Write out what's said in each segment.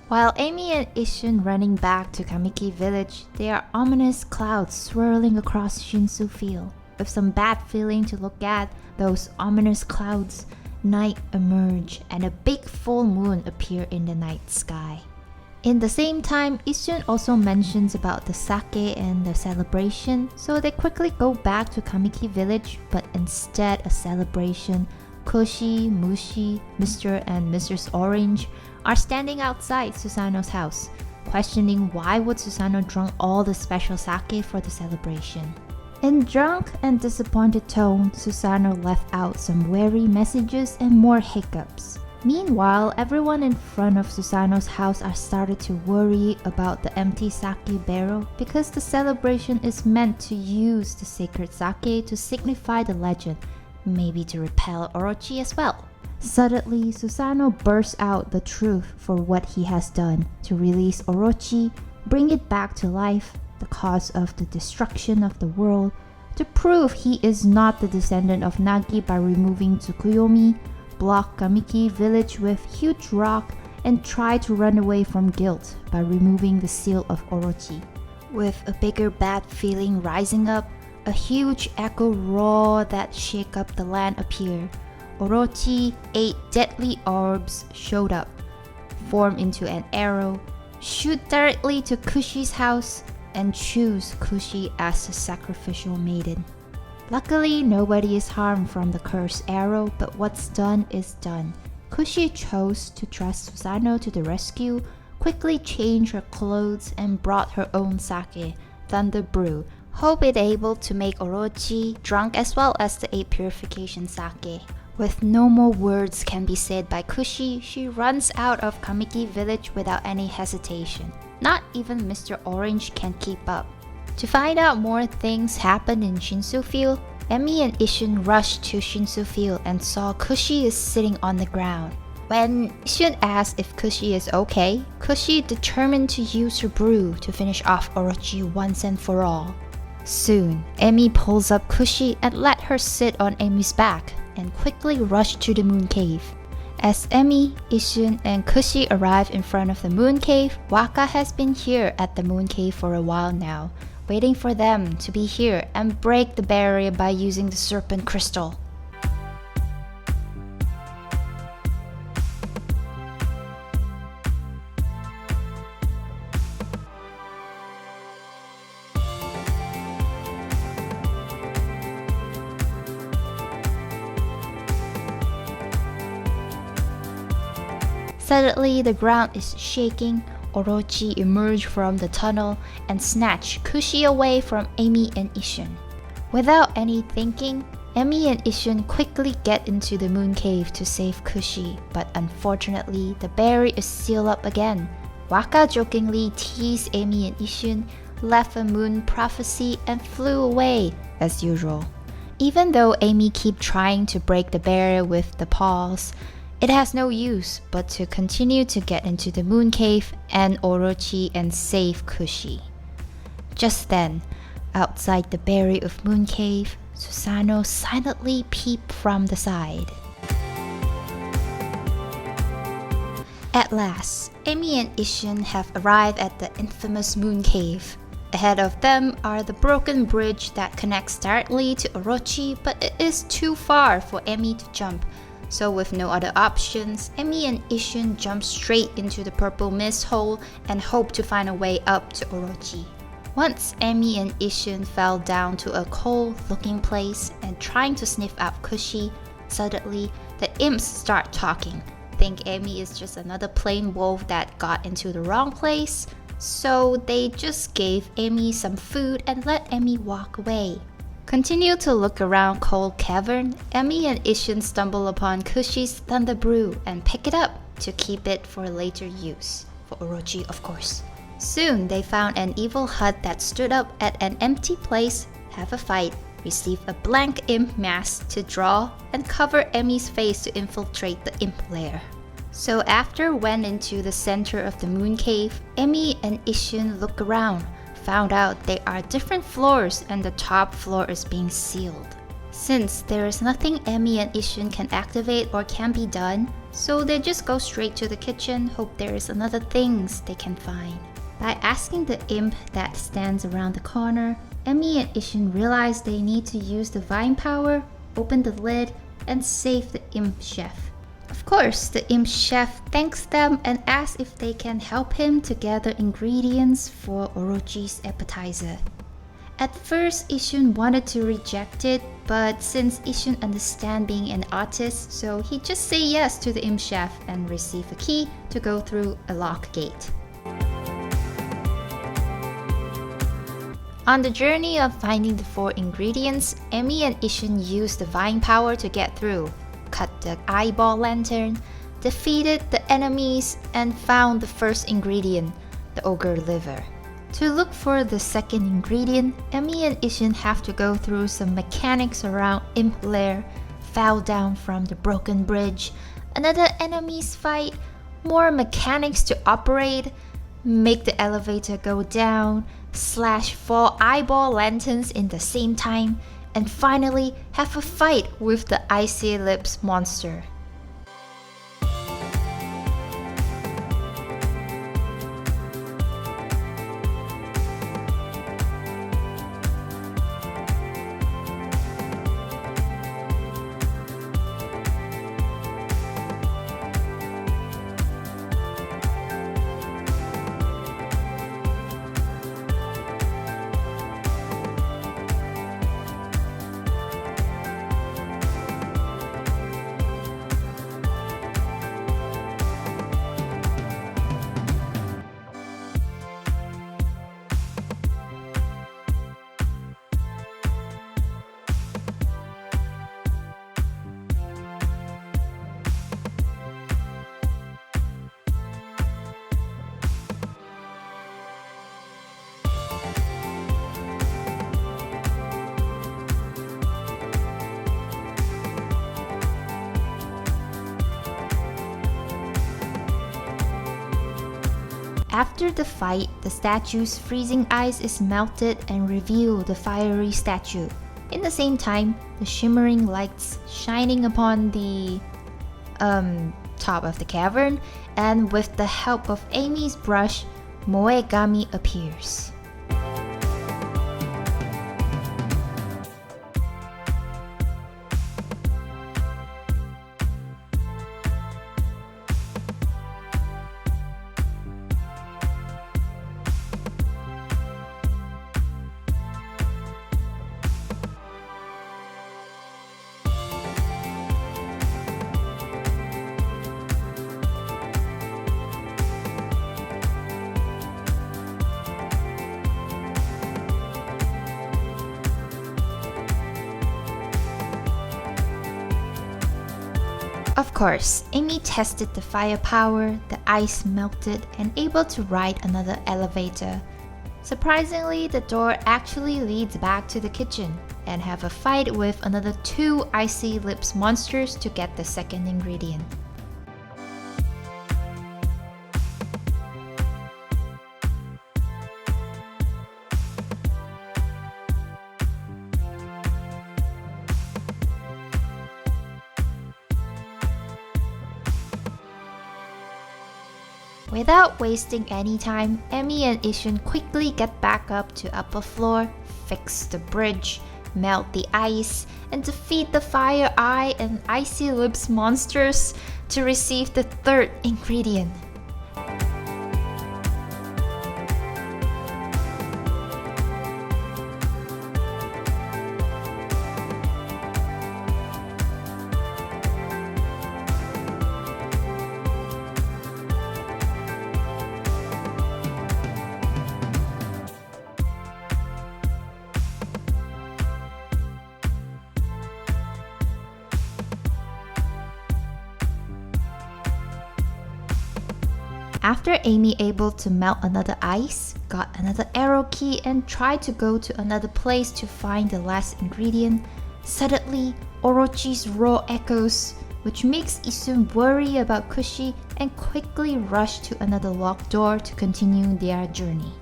While Amy and Isshin running back to Kamiki village, there are ominous clouds swirling across Shinsu Field. With some bad feeling to look at those ominous clouds, night emerge and a big full moon appear in the night sky. In the same time, Isshin also mentions about the sake and the celebration, so they quickly go back to Kamiki village, but instead a celebration, Koshi, Mushi, Mr. and Mrs. Orange are standing outside Susanoo's house, questioning why would Susanoo drink all the special sake for the celebration. In drunk and disappointed tone, Susanoo left out some wary messages and more hiccups. Meanwhile, everyone in front of Susanoo's house are started to worry about the empty sake barrel because the celebration is meant to use the sacred sake to signify the legend, maybe to repel Orochi as well. Suddenly, Susanoo bursts out the truth for what he has done to release Orochi, bring it back to life, the cause of the destruction of the world, to prove he is not the descendant of Nagi by removing Tsukuyomi, block Kamiki village with huge rock, and try to run away from guilt by removing the seal of Orochi. With a bigger bad feeling rising up, a huge echo roar that shake up the land appeared. Orochi, 8 deadly orbs showed up, form into an arrow, shoot directly to Kushi's house, and choose Kushi as the sacrificial maiden. Luckily, nobody is harmed from the cursed arrow, but what's done is done. Kushi chose to trust Susanoo to the rescue, quickly changed her clothes, and brought her own sake, Thunder Brew, hope it able to make Orochi drunk as well as the 8 purification sake. With no more words can be said by Kushi, she runs out of Kamiki village without any hesitation. Not even Mr. Orange can keep up. To find out more things happen in Shinsu Field, Emmy and Isshin rushed to Shinsu Field and saw Kushi is sitting on the ground. When Isshin asked if Kushi is okay, Kushi determined to use her brew to finish off Orochi once and for all. Soon, Emmy pulls up Kushi and let her sit on Emmy's back and quickly rushed to the moon cave. As Emmy, Isshin, and Kushi arrive in front of the moon cave, Waka has been here at the moon cave for a while now, waiting for them to be here and break the barrier by using the serpent crystal. Suddenly, the ground is shaking. Orochi emerged from the tunnel and snatched Kushi away from Amy and Isshin. Without any thinking, Amy and Isshin quickly get into the moon cave to save Kushi, but unfortunately, the barrier is sealed up again. Waka jokingly teased Amy and Isshin, left a moon prophecy, and flew away, as usual. Even though Amy keeps trying to break the barrier with the paws, it has no use but to continue to get into the moon cave and Orochi and save Kushi. Just then, outside the barrier of moon cave, Susanoo silently peeped from the side. At last, Amy and Isshin have arrived at the infamous moon cave. Ahead of them are the broken bridge that connects directly to Orochi, but it is too far for Amy to jump. So with no other options, Emmy and Isshin jump straight into the purple mist hole and hope to find a way up to Orochi. Once Emmy and Isshin fell down to a cold-looking place and trying to sniff out Kushi, suddenly the imps start talking. Think Emmy is just another plain wolf that got into the wrong place, so they just gave Emmy some food and let Emmy walk away. Continue to look around Cold Cavern, Emmy and Isshin stumble upon Kushi's Thunder Brew and pick it up to keep it for later use. For Orochi, of course. Soon, they found an evil hut that stood up at an empty place, have a fight, receive a blank imp mask to draw, and cover Emmy's face to infiltrate the Imp Layer. So after went into the center of the moon cave, Emmy and Isshin look around, found out there are different floors and the top floor is being sealed. Since there is nothing Emmy and Ishun can activate or can be done, so they just go straight to the kitchen, hope there is another things they can find. By asking the imp that stands around the corner, Emmy and Ishun realize they need to use divine power, open the lid, and save the imp chef. Of course, the imp chef thanks them and asks if they can help him to gather ingredients for Orochi's appetizer. At first, Ishun wanted to reject it, but since Ishun understands being an artist, so he just say yes to the imp chef and receive a key to go through a lock gate. On the journey of finding the 4 ingredients, Emmy and Ishun used divine power to get through, cut the eyeball lantern, defeated the enemies, and found the first ingredient, the ogre liver. To look for the second ingredient, Emmy and Ishun have to go through some mechanics around Imp Layer, fall down from the broken bridge, another enemies fight, more mechanics to operate, make the elevator go down, slash 4 eyeball lanterns in the same time, and finally have a fight with the icy lips monster. After the fight, the statue's freezing ice is melted and reveal the fiery statue. In the same time, the shimmering lights shining upon the top of the cavern, and with the help of Amy's brush, Moegami appears. Of course, Amy tested the firepower, the ice melted, and able to ride another elevator. Surprisingly, the door actually leads back to the kitchen and have a fight with another 2 icy lips monsters to get the second ingredient. Without wasting any time, Emmy and Ishun quickly get back up to upper floor, fix the bridge, melt the ice, and defeat the fire eye and icy lips monsters to receive the third ingredient. After Amy able to melt another ice, got another arrow key and tried to go to another place to find the last ingredient, suddenly Orochi's roar echoes, which makes Isun worry about Kushi and quickly rush to another locked door to continue their journey.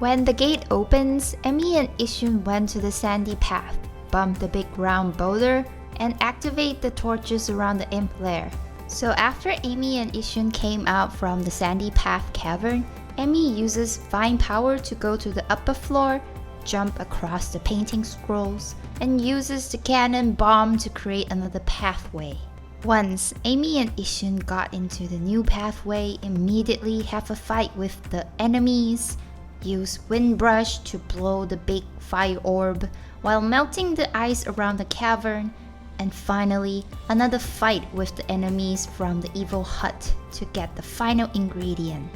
When the gate opens, Emmy and Ishun went to the sandy path, bumped the big round boulder, and activate the torches around the Imp Layer. So after Amy and Ishun came out from the sandy path cavern, Emmy uses fine power to go to the upper floor, jump across the painting scrolls, and uses the cannon bomb to create another pathway. Once Amy and Ishun got into the new pathway, immediately have a fight with the enemies, use Windbrush to blow the big fire orb while melting the ice around the cavern, and finally another fight with the enemies from the evil hut to get the final ingredient.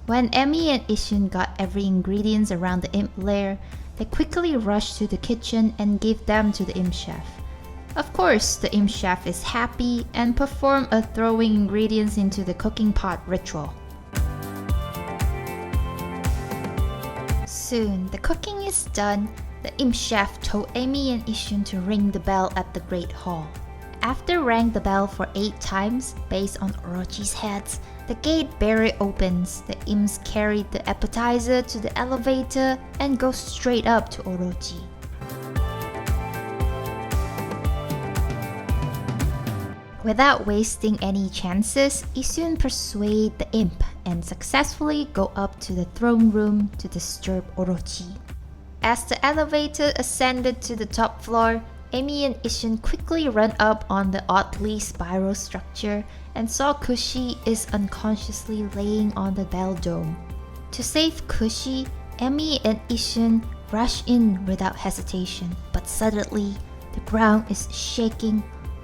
When Emmy and Ishun got every ingredients around the Imp Lair, they quickly rushed to the kitchen and gave them to the Imp Chef. Of course, the Imp Chef is happy and performed a throwing ingredients into the cooking pot ritual. Soon, the cooking is done. The Imp Chef told Amy and Ishun to ring the bell at the Great Hall. After rang the bell for 8 times, based on Orochi's heads, the gate barrier opens. The imps carry the appetizer to the elevator and go straight up to Orochi. Without wasting any chances, Ishun persuade the imp and successfully go up to the throne room to disturb Orochi. As the elevator ascended to the top floor, Amy and Ishun quickly run up on the oddly spiral structure and saw Kushi is unconsciously laying on the bell dome. To save Kushi, Amy and Ishun rush in without hesitation, but suddenly the ground is shaking,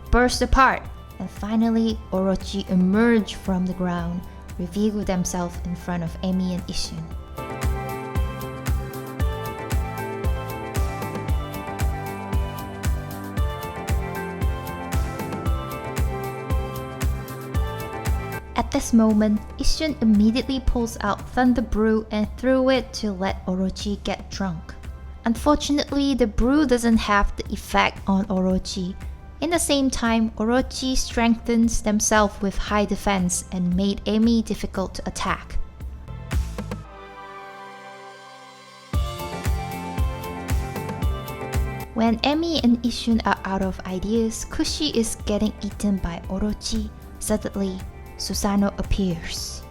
burst apart, and finally Orochi emerged from the ground, revealed themselves in front of Amy and Ishun. At this moment, Ishun immediately pulls out Thunder Brew and threw it to let Orochi get drunk. Unfortunately, the brew doesn't have the effect on Orochi. In the same time, Orochi strengthens themselves with high defense and made Amy difficult to attack. When Amy and Ishun are out of ideas, Kushi is getting eaten by Orochi. Suddenly, Susanoo appears.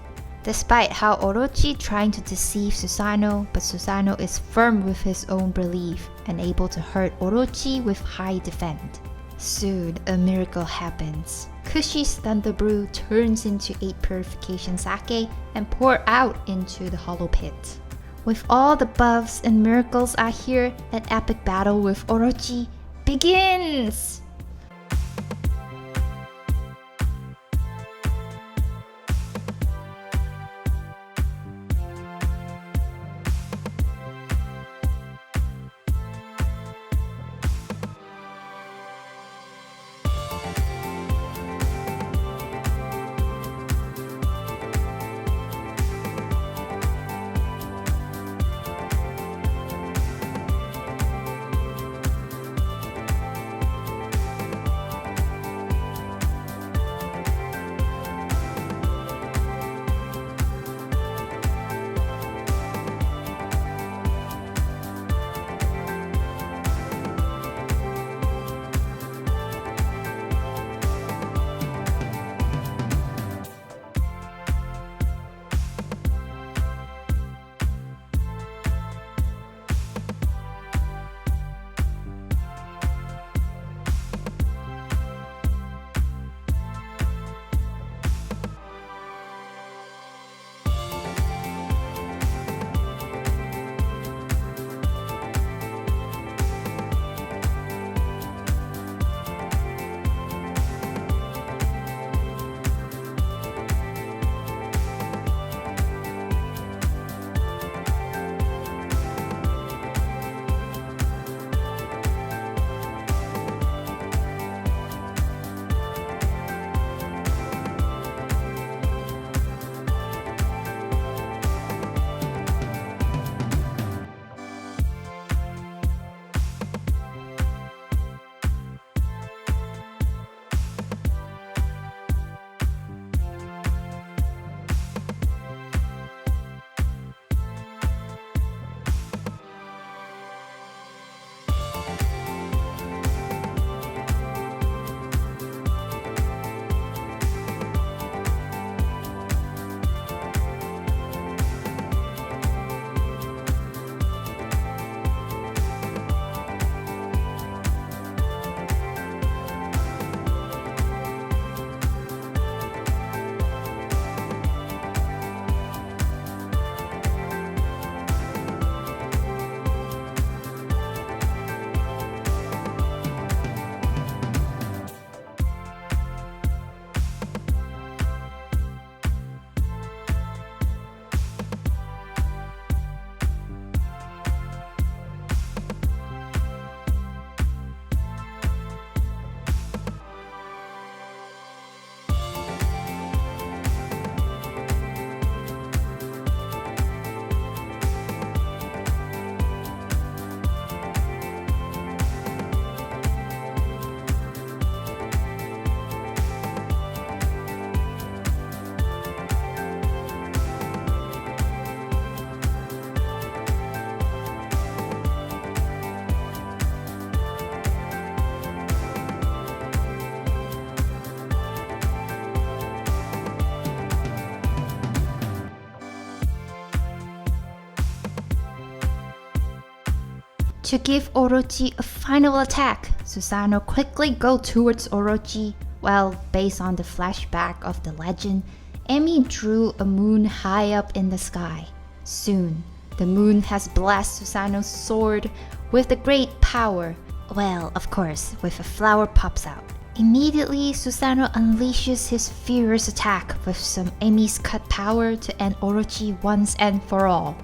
Despite how Orochi trying to deceive Susanoo, but Susanoo is firm with his own belief and able to hurt Orochi with high defense. Soon, a miracle happens. Kushi's Thunder Brew turns into 8 purification sake and pour out into the hollow pit. With all the buffs and miracles are here, an epic battle with Orochi begins! To give Orochi a final attack, Susanoo quickly goes towards Orochi. Well, based on the flashback of the legend, Emmy drew a moon high up in the sky. Soon, the moon has blessed Susanoo's sword with a great power. Well, of course, with a flower pops out. Immediately, Susanoo unleashes his fierce attack with some Emmy's cut power to end Orochi once and for all.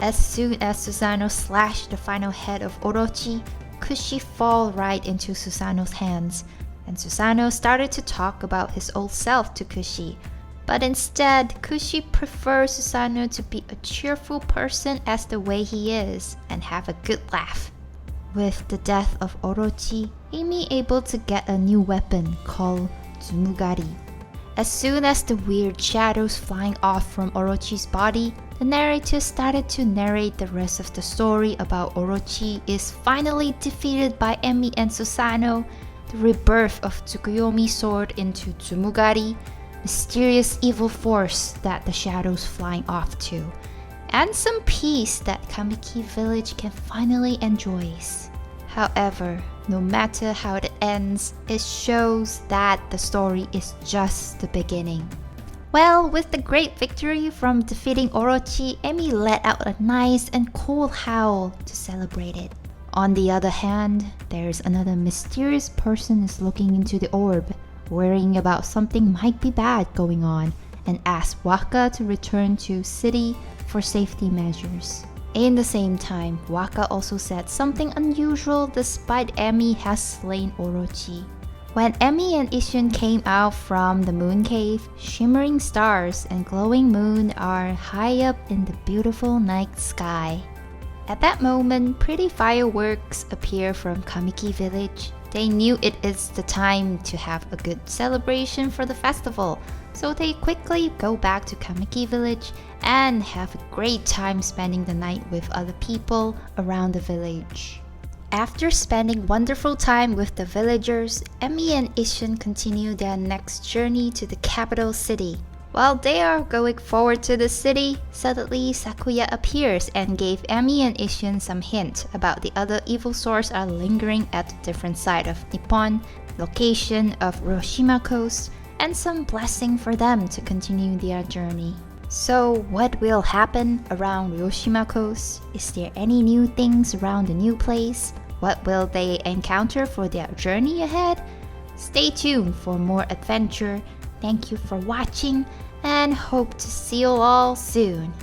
As soon as Susanoo slashed the final head of Orochi, Kushi fall right into Susanoo's hands, and Susanoo started to talk about his old self to Kushi. But instead, Kushi prefers Susanoo to be a cheerful person as the way he is, and have a good laugh. With the death of Orochi, Amy able to get a new weapon called Tsumugari. As soon as the weird shadows flying off from Orochi's body, the narrator started to narrate the rest of the story about Orochi is finally defeated by Emmy and Susanoo, the rebirth of Tsukuyomi's sword into Tsumugari, mysterious evil force that the shadows flying off to, and some peace that Kamiki village can finally enjoy. However, no matter how it ends, it shows that the story is just the beginning. Well, with the great victory from defeating Orochi, Emmy let out a nice and cool howl to celebrate it. On the other hand, there's another mysterious person is looking into the orb, worrying about something might be bad going on, and asks Waka to return to city for safety measures. In the same time, Waka also said something unusual despite Emmy has slain Orochi. When Emmy and Ishun came out from the moon cave, shimmering stars and glowing moon are high up in the beautiful night sky. At that moment, pretty fireworks appear from Kamiki village. They knew it is the time to have a good celebration for the festival, so they quickly go back to Kamiki village and have a great time spending the night with other people around the village. After spending wonderful time with the villagers, Emmy and Ishun continue their next journey to the capital city. While they are going forward to the city, suddenly Sakuya appears and gave Emmy and Ishun some hint about the other evil swords are lingering at a different side of Nippon, location of Hiroshima coast, and some blessing for them to continue their journey. So what will happen around Hiroshima coast? Is there any new things around the new place? What will they encounter for their journey ahead? Stay tuned for more adventure. Thank you for watching and hope to see you all soon.